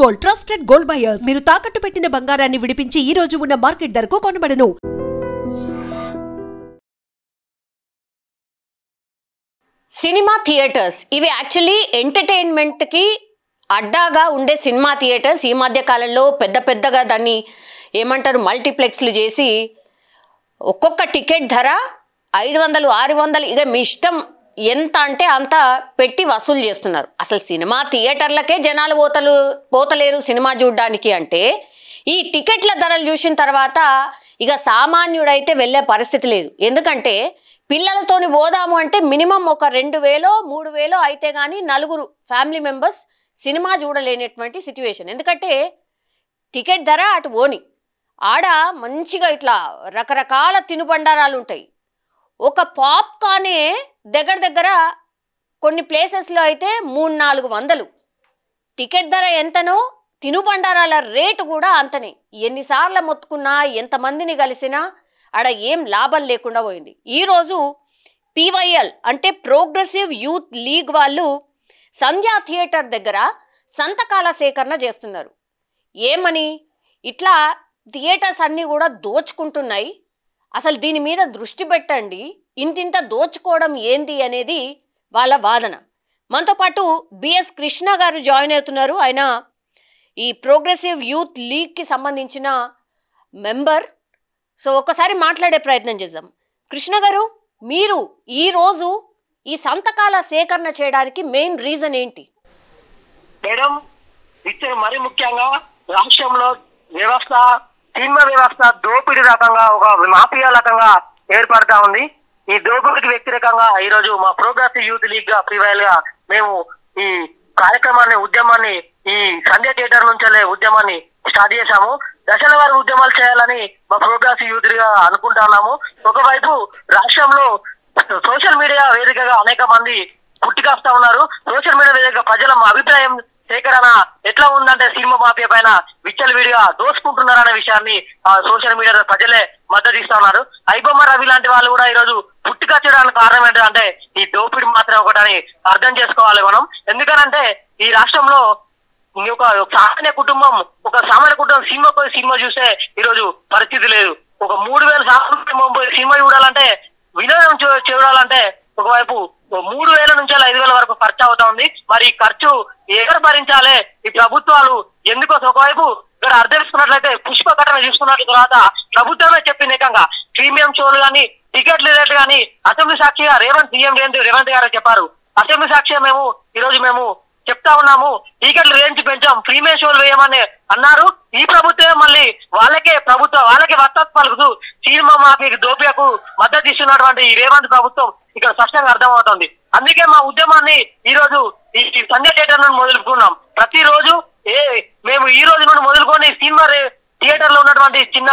Gold trusted gold buyers మీరు తాకట్టు పెట్టిన బంగారాన్ని విడిపించి ఈ రోజు ఉన్న మార్కెట్ ధరకు కొనబడను. సినిమా థియేటర్స్ ఇవి యాక్చువల్లీ ఎంటర్టైన్మెంట్ కి అడ్డాగా ఉండే సినిమా థియేటర్స్ ఈ మధ్య కాలంలో పెద్దగా దాన్ని ఏమంటారు మల్టీప్లెక్స్లు చేసి ఒక్కొక్క టికెట్ ధర 500 600 ఇక మీ ఇష్టం ఎంత అంటే అంత పెట్టి వసూలు చేస్తున్నారు. అసలు సినిమా థియేటర్లకే జనాలు పోతలేరు సినిమా చూడడానికి అంటే ఈ టికెట్ల ధరలు చూసిన తర్వాత ఇక సామాన్యుడైతే వెళ్ళే పరిస్థితి లేదు. ఎందుకంటే పిల్లలతోని పోదాము అంటే మినిమం ఒక 2000 3000 అయితే కానీ నలుగురు ఫ్యామిలీ మెంబర్స్ సినిమా చూడలేనటువంటి సిచ్యువేషన్. ఎందుకంటే టికెట్ ధర అటు పోని ఆడ మంచిగా ఇట్లా రకరకాల తినుబండారాలు ఉంటాయి. ఒక పాప్కార్నే దగ్గర కొన్ని ప్లేసెస్లో అయితే 300-400. టికెట్ ధర ఎంతనో తినుబండారాల రేటు కూడా అంతనే. ఎన్నిసార్లు మొత్తుకున్నా ఎంతమందిని కలిసినా ఆడ ఏం లాభం లేకుండా పోయింది. ఈరోజు PYL అంటే ప్రోగ్రెసివ్ యూత్ లీగ్ వాళ్ళు సంధ్యా థియేటర్ దగ్గర సంతకాల సేకరణ చేస్తున్నారు. ఏమని ఇట్లా థియేటర్స్ అన్నీ కూడా దోచుకుంటున్నాయి, అసలు దీని మీద దృష్టి పెట్టండి, ఇంతింత దోచుకోవడం ఏంది అనేది వాళ్ళ వాదన. మనతో పాటు బిఎస్ కృష్ణ గారు జాయిన్ అవుతున్నారు. ఆయన ఈ ప్రోగ్రెసివ్ యూత్ లీగ్కి సంబంధించిన మెంబర్. సో ఒకసారి మాట్లాడే ప్రయత్నం చేద్దాం. కృష్ణ గారు, మీరు ఈరోజు ఈ సంతకాల సేకరణ చేయడానికి మెయిన్ రీజన్ ఏంటి? మేడం, ఇచ్చే మరి ముఖ్యంగా రాష్ట్రంలో వ్యవస్థ సినిమా వ్యవస్థ దోపిడీ రకంగా ఒక మాఫియా రకంగా ఏర్పడతా ఉంది. ఈ దోపిడీకి వ్యతిరేకంగా ఈరోజు మా ప్రోగ్రెసివ్ యూత్ లీగ్ గా PYL గా మేము ఈ కార్యక్రమాన్ని ఉద్యమాన్ని ఈ సంధ్య థియేటర్ నుంచి ఉద్యమాన్ని స్టార్ట్ చేశాము. దశల వారి ఉద్యమాలు చేయాలని మా ప్రోగ్రెసివ్ యూత్ గా అనుకుంటా ఉన్నాము. ఒకవైపు రాష్ట్రంలో సోషల్ మీడియా వేదికగా అనేక మంది పుట్టికొస్తా ఉన్నారు. సోషల్ మీడియా వేదిక ప్రజల అభిప్రాయం సేకరణ ఎట్లా ఉందంటే సినిమా మాఫియా పైన విచ్చలవిడిగా దోసుకుంటున్నారనే విషయాన్ని సోషల్ మీడియా ప్రజలే మద్దతు ఇస్తా ఉన్నారు. ఐబొమ్మ రవి లాంటి వాళ్ళు కూడా ఈరోజు పుట్టుకొచ్చడానికి కారణం ఏంటంటే ఈ దోపిడి మాత్రం ఒకటని అర్థం చేసుకోవాలి మనం. ఎందుకనంటే ఈ రాష్ట్రంలో ఒక సామాన్య కుటుంబం సినిమా చూస్తే ఈరోజు పరిస్థితి లేదు. ఒక 3000 సామాన్య పోయి సినిమా చూడాలంటే వినోదం చూడాలంటే ఒకవైపు 3000 నుంచి 5000 వరకు ఖర్చు అవుతా ఉంది. మరి ఈ ఖర్చు ఎవరు భరించాలి? ఈ ప్రభుత్వాలు ఎందుకోసం? ఒకవైపు ఇక్కడ అర్థం చేసుకున్నట్లయితే పుష్పఘటన చూసుకున్న తర్వాత ప్రభుత్వమే చెప్పింది ఏకంగా ప్రీమియం షోలు కానీ టికెట్లు రేట్లు కానీ అసెంబ్లీ సాక్షిగా రేవంత్ గారు చెప్పారు. అసెంబ్లీ సాక్షిగా మేము చెప్తా ఉన్నాము, టికెట్లు రేంజ్ పెంచాం, ప్రీమియం షోలు వేయమని అన్నారు. ఈ ప్రభుత్వమే మళ్ళీ వాళ్ళకే వత్తు పలుకుతూ సినిమా మాఫియాకి దోపియాకు మద్దతు ఇస్తున్నటువంటి ఈ రేవంత్ ప్రభుత్వం ఇక్కడ స్పష్టంగా అర్థమవుతుంది. అందుకే మా ఉద్యమాన్ని ఈ రోజు ఈ సంధ్య థియేటర్ నుండి మొదలుకున్నాం. ప్రతిరోజు మేము ఈ రోజు నుండి మొదలుకొని సినిమా థియేటర్ లో ఉన్నటువంటి చిన్న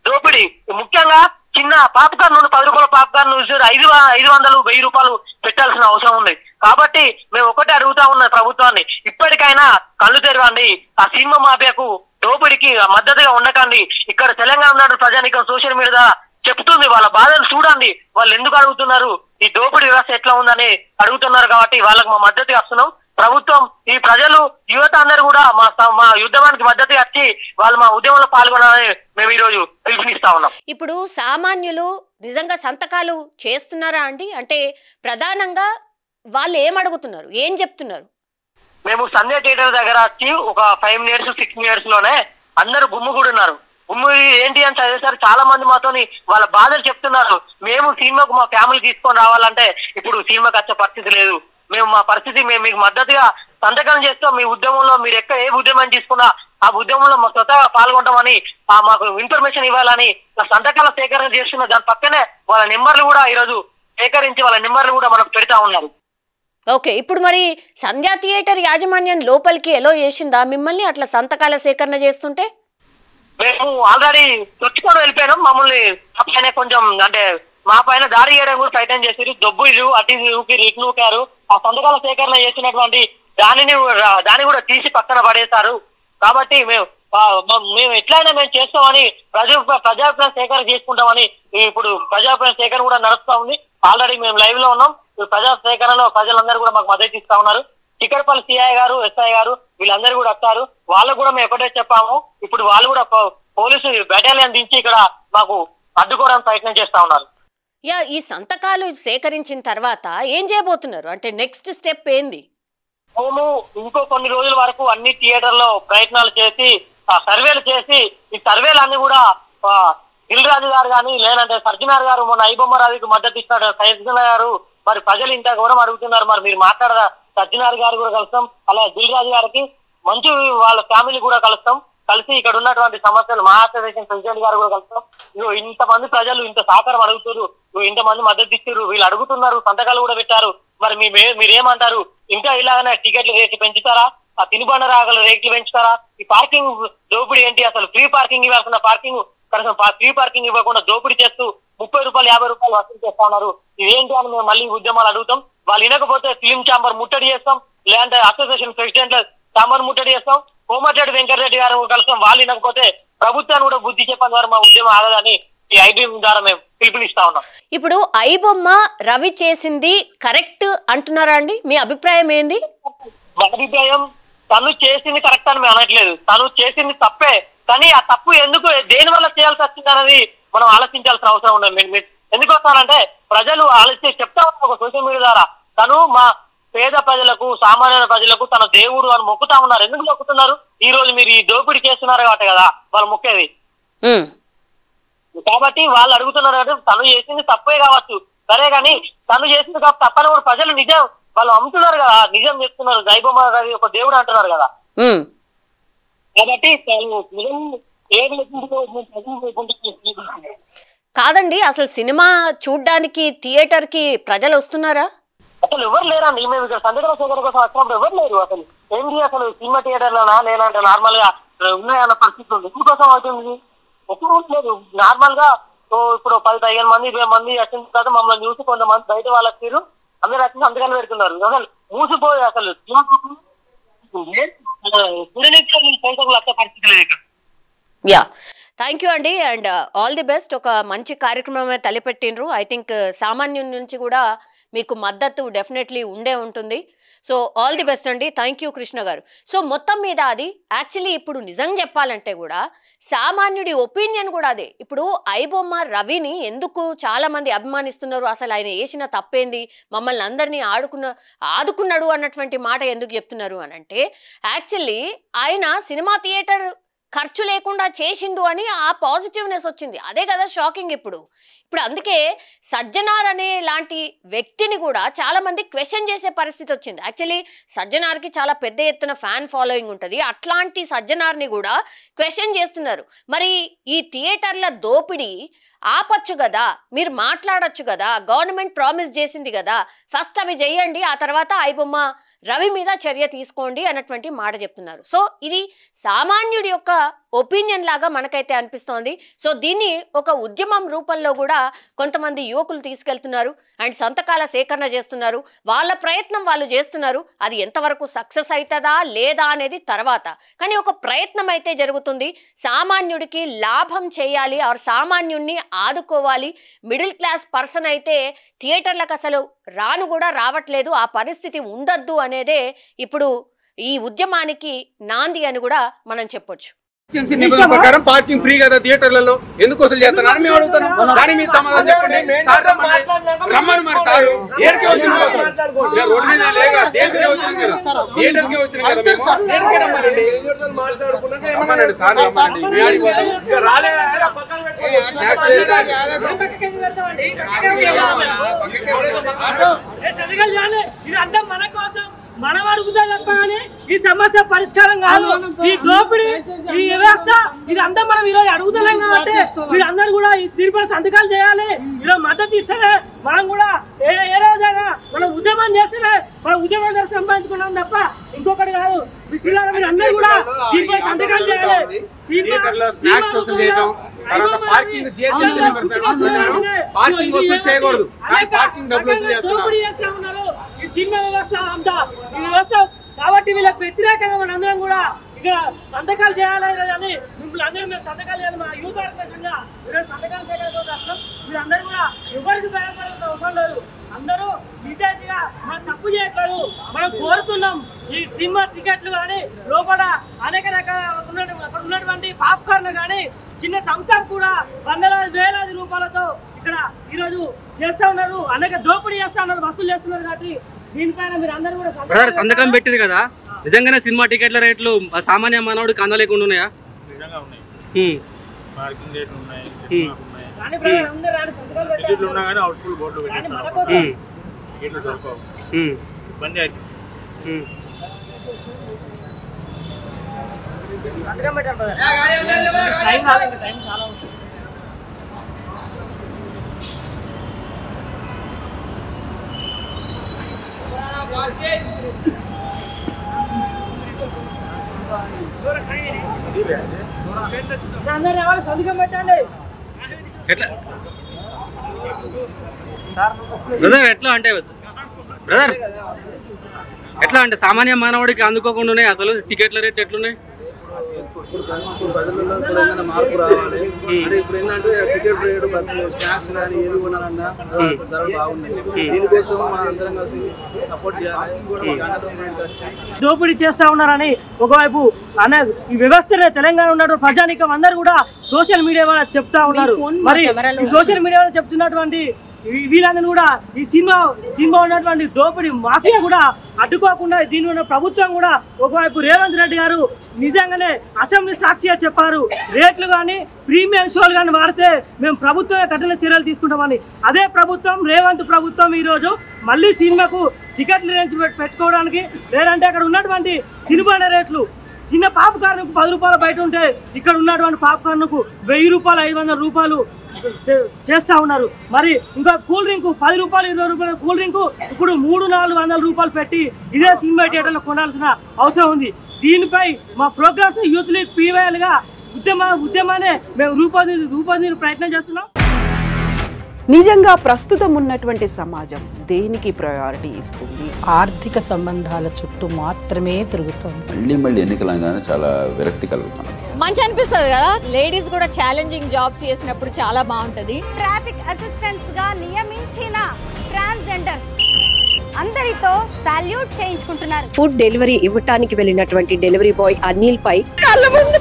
దోపిడీ, ముఖ్యంగా చిన్న పాప్కార్న్ నుండి 10 రూపాయల పాప్కార్న్ 500-1000 రూపాయలు పెట్టాల్సిన అవసరం ఉంది. కాబట్టి మేము ఒకటే అడుగుతా ఉన్న ప్రభుత్వాన్ని, ఇప్పటికైనా కళ్ళు తెరవండి, ఆ సినిమా మాఫియాకు దోపిడికి మద్దతుగా ఉండకండి. ఇక్కడ తెలంగాణ ఉన్న ప్రజానికం సోషల్ మీడియా చెప్తుంది, వాళ్ళ బాధలు చూడండి, వాళ్ళు ఎందుకు అడుగుతున్నారు, ఈ దోపిడీ వ్యవస్థ ఎట్లా ఉందని అడుగుతున్నారు. కాబట్టి వాళ్ళకు మా మద్దతు వస్తున్నాం. ప్రభుత్వం, ఈ ప్రజలు, యువత అందరూ కూడా మా ఉద్యమానికి మద్దతు వచ్చి వాళ్ళు మా ఉద్యమంలో పాల్గొనాలని మేము ఈ రోజు పిలుపునిస్తా ఉన్నాం. ఇప్పుడు సామాన్యులు నిజంగా సంతకాలు చేస్తున్నారా అండి? అంటే ప్రధానంగా వాళ్ళు ఏం అడుగుతున్నారు, ఏం చెప్తున్నారు? మేము సంధ్య థియేటర్ దగ్గర వచ్చి ఒక 5 minutes 6 minutes లోనే అందరూ గుమ్ముగూడున్నారు. ఏంటి అని చదివేసారు. చాలా మంది మాతోని వాళ్ళ బాధలు చెప్తున్నారు. మేము సినిమాకు మా ఫ్యామిలీ తీసుకొని రావాలంటే ఇప్పుడు సినిమాకి వచ్చే పరిస్థితి లేదు. మేము మా పరిస్థితి మీకు మద్దతుగా సంతకం చేస్తాం. మీ ఉద్యమంలో మీరు ఎక్కడ ఏ ఉద్యమం తీసుకున్నా ఆ ఉద్యమంలో మా స్వతహాగా పాల్గొంటామని మాకు ఇన్ఫర్మేషన్ ఇవ్వాలని సంతకాల సేకరణ చేస్తున్న దాని పక్కనే వాళ్ళ నెంబర్లు కూడా ఈరోజు సేకరించి వాళ్ళ నెంబర్లు కూడా మనకు పెడతా ఉన్నారు. ఓకే, ఇప్పుడు మరి సంధ్యా థియేటర్ యాజమాన్యం లోపలికి ఎలో చేసిందా మిమ్మల్ని అట్లా సంతకాల సేకరణ చేస్తుంటే? మేము ఆల్రెడీ చొచ్చుకొని వెళ్ళిపోయినాం. మమ్మల్ని పైన కొంచెం అంటే మా పైన దాడి చేయడం కూడా ప్రయత్నం చేశారు. దొబ్బులు అటు రిట్నూకారు. ఆ సంతకాల సేకరణ చేసినటువంటి దాన్ని కూడా తీసి పక్కన పడేశారు. కాబట్టి మేము ఎట్లయినా మేము చేస్తామని ప్రజాభిప్రాయ సేకరణ చేసుకుంటామని ఇప్పుడు ప్రజాభిప్రాయ సేకరణ కూడా నడుస్తా ఉంది. ఆల్రెడీ మేము లైవ్ లో ఉన్నాం. ప్రజా సేకరణలో ప్రజలందరూ కూడా మాకు మద్దతు ఇస్తా ఉన్నారు. చిక్కడపల్లి సిఐ గారు, ఎస్ఐ గారు, వీళ్ళందరూ కూడా వస్తారు. వాళ్ళకు కూడా మేము ఒకటే చెప్పాము. ఇప్పుడు వాళ్ళు కూడా పోలీసు బెటాలియన్ దించి ఇక్కడ మాకు అడ్డుకోవడానికి ప్రయత్నం చేస్తా ఉన్నారు. ఈ సంతకాలు సేకరించిన తర్వాత ఏం చేయబోతున్నారు, అంటే నెక్స్ట్ స్టెప్ ఏంది? మేము ఇంకో కొన్ని రోజుల వరకు అన్ని థియేటర్లో ప్రయత్నాలు చేసి సర్వేలు చేసి ఈ సర్వేలన్నీ కూడా దిల్ రాజు గారు కానీ లేదంటే సర్జనార్ గారు మొన్న ఐబొమ్మ రవికి మద్దతు ఇస్తాడు సైజన గారు, మరి ప్రజలు ఇంత ఘోరం అడుగుతున్నారు, మరి మీరు మాట్లాడదా? సర్జనార్ గారు కూడా కలుస్తాం, అలా దిల్ రాజు గారికి మంచి వాళ్ళ ఫ్యామిలీ కూడా కలుస్తాం, కలిసి ఇక్కడ ఉన్నటువంటి సమస్యలు మా అసోసియేషన్ ప్రెసిడెంట్ గారు కూడా కలుస్తాం. ఇంతమంది ప్రజలు ఇంత సహకారం అడుగుతారు, ఇంతమంది మద్దతు ఇచ్చారు, వీళ్ళు అడుగుతున్నారు, సంతకాలు కూడా పెట్టారు, మరి మీరేమంటారు? ఇంకా ఇలాగనే టికెట్ల రేట్లు పెంచుతారా? ఆ తినుబండరాగల రేట్లు పెంచుతారా? ఈ పార్కింగ్ దోపిడీ ఏంటి? అసలు ఫ్రీ పార్కింగ్ ఇవ్వాల్సిన పార్కింగ్ కనీసం ఫ్రీ పార్కింగ్ ఇవ్వకుండా దోపిడీ చేస్తూ 30 రూపాయలు 50 రూపాయలు వసూలు చేస్తా ఉన్నారు. ఇదేంటి అని మేము మళ్ళీ ఉద్యమాలు అడుగుతాం. వాళ్ళు వినకపోతే ఫిలిం ఛాంబర్ ముట్టడి చేస్తాం, లేదంటే అసోసియేషన్ ప్రెసిడెంట్ ఛాంబర్ ముట్టడి చేస్తాం, కోమటిరెడ్డి వెంకటరెడ్డి గారు కలుస్తాం. వాళ్ళు వినకపోతే ప్రభుత్వాన్ని కూడా బుద్ధి చెప్పని ద్వారా మా ఉద్యమం ఆగదని ఈ ఐబొమ్మ ద్వారా మేము పిలుపునిస్తా ఉన్నాం. ఇప్పుడు ఐబొమ్మ రవి చేసింది కరెక్ట్ అంటున్నారా అండి? మీ అభిప్రాయం ఏంది? మా అభిప్రాయం తను చేసింది కరెక్ట్ అని మేము అనట్లేదు, తను చేసింది తప్పే. కానీ ఆ తప్పు ఎందుకు దేని వల్ల చేయాల్సి వచ్చింది అనేది మనం ఆలోచించాల్సిన అవసరం ఉండదు. ఎందుకు వస్తానంటే ప్రజలు ఆలోచించి చెప్తా ఉన్నారు ఒక సోషల్ మీడియా ద్వారా, తను మా పేద ప్రజలకు సామాన్య ప్రజలకు తన దేవుడు అని మొక్కుతా ఉన్నారు. ఎందుకు మొక్కుతున్నారు? ఈ రోజు మీరు ఈ దోపిడీ చేస్తున్నారు కాబట్టి కదా వాళ్ళు మొక్కేది. కాబట్టి వాళ్ళు అడుగుతున్నారు అంటే తను చేసింది తప్పే కావచ్చు, సరే కానీ తను చేసింది కాబట్టి తప్పని కూడా ప్రజలు నిజం వాళ్ళు అమ్ముతున్నారు కదా, నిజం చెప్తున్నారు. ఐబొమ్మ గారి ఒక దేవుడు అంటున్నారు కదా, కాబట్టి కాదండి. అసలు సినిమా చూడ్డానికి థియేటర్ కి ప్రజలు వస్తున్నారా? అసలు ఎవరు లేరండి. మేము ఇక్కడ సందర్భ సేకరణ కోసం వచ్చినప్పుడు ఎవరు లేరు. అసలు ఏంటి అసలు సినిమా థియేటర్లోనా లేదంటే నార్మల్ గా ఉన్నాయన్న పరిస్థితి ఉంది. ఎందుకోసం అవుతుంది? ఎప్పుడు లేదు. నార్మల్ గా ఇప్పుడు 10-15 మంది 20 మంది వచ్చిన తర్వాత మమ్మల్ని చూసి కొంతమంది బయట వాళ్ళకి తీరు అందరు వచ్చి సంతకాలు పెడుతున్నారు. అసలు మూసిపోయి అసలు పరిస్థితి లేదు. యా, థ్యాంక్ యూ అండి, అండ్ ఆల్ ది బెస్ట్. ఒక మంచి కార్యక్రమమే తలపెట్టినరు. ఐ థింక్ సామాన్యుల నుంచి కూడా మీకు మద్దతు డెఫినెట్లీ ఉండే ఉంటుంది. సో ఆల్ ది బెస్ట్ అండి. థ్యాంక్ యూ కృష్ణ గారు. సో మొత్తం మీద అది యాక్చువల్లీ ఇప్పుడు నిజం చెప్పాలంటే కూడా సామాన్యుడి ఒపీనియన్ కూడా అదే. ఇప్పుడు ఐబొమ్మ రవిని ఎందుకు చాలా మంది అభిమానిస్తున్నారు, అసలు ఆయన వేసిన తప్పేంది, మమ్మల్ని అందరినీ ఆదుకున్నాడు అన్నటువంటి మాట ఎందుకు చెప్తున్నారు అని అంటే, యాక్చువల్లీ ఆయన సినిమా థియేటర్ ఖర్చు లేకుండా చేసిండు అని ఆ పాజిటివ్నెస్ వచ్చింది. అదే కదా షాకింగ్. ఇప్పుడు అందుకే సజ్జనార్ అనే లాంటి వ్యక్తిని కూడా చాలా మంది క్వశ్చన్ చేసే పరిస్థితి వచ్చింది. యాక్చువల్లీ సజ్జనార్కి చాలా పెద్ద ఎత్తున ఫ్యాన్ ఫాలోయింగ్ ఉంటుంది. అట్లాంటి సజ్జనార్ని కూడా క్వశ్చన్ చేస్తున్నారు. మరి ఈ థియేటర్ల దోపిడీ ఆపచ్చు కదా, మీరు మాట్లాడచ్చు కదా, గవర్నమెంట్ ప్రామిస్ చేసింది కదా, ఫస్ట్ అవి చేయండి, ఆ తర్వాత ఐబొమ్మ రవి మీద చర్య తీసుకోండి అన్నటువంటి మాట చెప్తున్నారు. సో ఇది సామాన్యుడి యొక్క ఒపీనియన్ లాగా మనకైతే అనిపిస్తోంది. సో దీన్ని ఒక ఉద్యమం రూపంలో కూడా కొంతమంది యువకులు తీసుకెళ్తున్నారు అండ్ సంతకాల సేకరణ చేస్తున్నారు. వాళ్ళ ప్రయత్నం వాళ్ళు చేస్తున్నారు. అది ఎంతవరకు సక్సెస్ అవుతుందా లేదా అనేది తర్వాత, కానీ ఒక ప్రయత్నం అయితే జరుగుతుంది. సామాన్యుడికి లాభం చేయాలి, ఆర్ సామాన్యుడిని ఆదుకోవాలి. మిడిల్ క్లాస్ పర్సన్ అయితే థియేటర్లకు అసలు కూడా రావట్లేదు. ఆ పరిస్థితి ఉండద్దు అనేదే ఇప్పుడు ఈ ఉద్యమానికి నాంది అని కూడా మనం చెప్పొచ్చు. ప్రకారం పార్కింగ్ ఫ్రీ కదా థియేటర్లలో, ఎందుకు వసూలు చేస్తున్నారని మేము అడుగుతున్నాం. కానీ మీరు సమాధానం చెప్పండి. రమ్మని మరి సార్ ఏడికే వచ్చిన రోడ్డు మీద లేక థియేటర్కే వచ్చినాం కదా, థియేటర్కే వచ్చినాం కదా, మేము థియేటర్కే రమ్మనండి. రమ్మనండి సార్, రమ్మనండి. మేము ఆడిపోతాం. మనం అడుగుతా తప్ప కానీ ఈ సమస్య పరిష్కారం కాదు. ఈ దోపిడీ, ఈ వ్యవస్థ, ఇదంతా మనం ఈరోజు అడుగుతున్నాం కాబట్టి వీళ్ళందరూ కూడా దీనిపై సంతకాలు చేయాలి. ఈరోజు మద్దతు ఇస్తేనే మనం కూడా ఏ రోజైనా మనం ఉద్యమం చేస్తేనే మనం ఉద్యమం ద్వారా సంపాదించుకున్నాం తప్ప ఇంకొకటి కాదు. మీరందరూ కూడా దీనిపై సంతకాలు చేయాలి. దోపిడీ చేస్తా ఉన్నారు ఈ సినిమా వ్యవస్థ అంతా, ఈ వ్యవస్థ కాబట్టి వీళ్ళకి వ్యతిరేకంగా మనందరం కూడా ఇక్కడ సంతకాలు చేయాలి అని మిమ్మల్ని అందరూ మేము సంతకాలు చేయాలి. మా యూత్ ఆర్గనైజేషన్ గా ఈరోజు సంతకాలు చేయడానికి వస్తాం. మీరందరూ కూడా ఎవరికి భయపడాల్సిన అవసరం లేదు. అందరూ నిజాయితీగా మనం తప్పు చేయట్లేదు. మనం కోరుతున్నాం ఈ సినిమా టికెట్లు కానీ లోపల అనేక రకాల అక్కడ ఉన్నటువంటి పాప్కార్న్ కానీ చిన్న థమ్స్అప్ కూడా వందలాది వేలాది రూపాయలతో ఇక్కడ ఈరోజు చేస్తా ఉన్నారు. అనేక దోపిడీ చేస్తా ఉన్నారు, వసూలు చేస్తున్నారు. కాబట్టి దీనిపైన మీరు అందరూ కూడా సంతకం పెట్టారు కదా, నిజంగానే సినిమా టికెట్ల రేట్లు సామాన్య మానవుడికి అందలేకుండా ఉన్నాయా? సంతకం పెట్టండి. బ్రదర్ ఎట్లా అంటే సామాన్య మానవుడికి అందుకోకుండా ఉన్నాయి అసలు టికెట్ల రేట్ ఎట్లున్నాయి? మార్పు రావాలి అంటే ఇప్పుడు ఏంటంటే టికెట్ రేట్ స్నాక్స్ కానీ ఏది కొనాలన్నా ధరలు బాగున్నాయి. దీనికోసం మనం అందరం కలిసి సపోర్ట్ చేయాలి. దోపిడీ చేస్తా ఉన్నారని ఒకవైపు ఈ వ్యవస్థనే తెలంగాణ ఉన్నటువంటి ప్రజానీకం అందరూ కూడా సోషల్ మీడియా వల్ల చెప్తా ఉన్నారు. మరి ఈ సోషల్ మీడియా వల్ల చెప్తున్నటువంటి వీళ్ళందరూ కూడా ఈ సినిమా ఉన్నటువంటి దోపిడీ మాఫియా కూడా అడ్డుకోకుండా దీని ఉన్న ప్రభుత్వం కూడా ఒకవైపు రేవంత్ రెడ్డి గారు నిజంగానే అసెంబ్లీ సాక్షిగా చెప్పారు, రేట్లు కానీ ప్రీమియం షోలు కానీ వాడితే మేము ప్రభుత్వమే కఠిన చర్యలు తీసుకుంటామని. అదే ప్రభుత్వం రేవంత్ ప్రభుత్వం ఈరోజు మళ్ళీ సినిమాకు టికెట్లు పెట్టుకోవడానికి లేదంటే అక్కడ ఉన్నటువంటి తినుబండ రేట్లు చిన్న పాప్కార్న్కు 10 రూపాయలు బయట ఉంటే ఇక్కడ ఉన్నటువంటి పాప్కార్న్కు 1000 రూపాయలు 500 రూపాయలు చేస్తూ ఉన్నారు. మరి ఇంకా కూల్ డ్రింక్ 10 రూపాయలు 20 రూపాయల కూల్ డ్రింక్ ఇప్పుడు 300-400 రూపాయలు పెట్టి ఇదే సినిమా థియేటర్లో కొనాల్సిన అవసరం ఉంది. దీనిపై మా ప్రోగ్రెస్ యూత్ లీగ్ పీవైఎల్గా ఉద్యమాన్ని మేము రూపొందించే ప్రయత్నం చేస్తున్నాం. నిజంగా ప్రస్తుతం ఉన్నటువంటి సమాజం దేనికి ప్రయారిటీ ఇస్తుంది? ఆర్థిక సంబంధాల చుట్టూ మాత్రమే తిరుగుతుంది. మళ్ళీ ఎన్నికలంగానే చాలా విరక్తి కలుగుతాం. మంచి అనిపిస్తుంది కదా, లేడీస్ కూడా ఛాలెంజింగ్ జాబ్స్ చేసినప్పుడు చాలా బాగుంటది. ట్రాఫిక్ అసిస్టెంట్స్ గా నియమించిన ట్రాన్స్జెండర్స్ అందరితో సాల్యూట్ చేయించుకుంటున్నారు. ఫుడ్ డెలివరీ ఇవ్వటానికి వెళ్ళినటువంటి డెలివరీ బాయ్ అనిల్ పై కళ్ళ ముందు